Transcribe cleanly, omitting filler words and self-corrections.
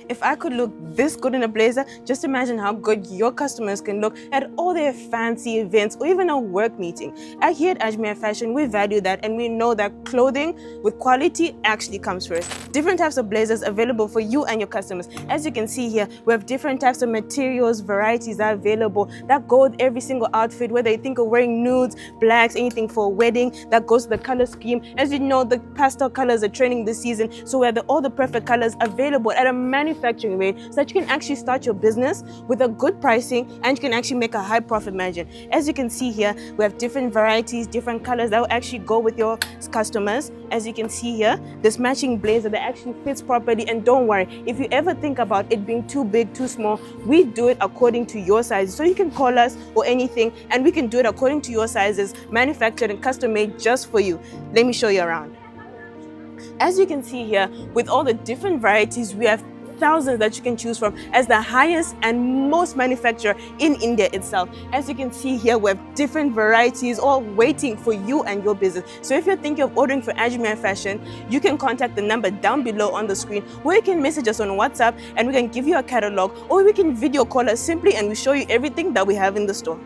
If I could look this good in a blazer, just imagine how good your customers can look at all their fancy events or even a work meeting. Here at Ajmera Fashion, we value that, and we know that clothing with quality actually comes first. Different types of blazers available for you and your customers. As you can see here, we have different types of materials, varieties are available that go with every single outfit, whether you think of wearing nudes, blacks, anything for a wedding, that goes with the color scheme. As you know, the pastel colors are trending this season, so we have all the perfect colors available at a manufacturing rate so that you can actually start your business with a good pricing and you can actually make a high profit margin. As you can see here, we have different varieties, different colors that will actually go with your customers. As you can see here, this matching blazer that actually fits properly, and don't worry, if you ever think about it being too big, too small, we do it according to your size. So you can call us or anything and we can do it according to your sizes, manufactured and custom made just for you. Let me show you around. As you can see here, with all the different varieties, we have thousands that you can choose from as the highest and most manufacturer in India itself. As you can see here, we have different varieties all waiting for you and your business. So if you're thinking of ordering for Ajmera Fashion, you can contact the number down below on the screen, or you can message us on WhatsApp and we can give you a catalog, or we can video call us simply and we show you everything that we have in the store.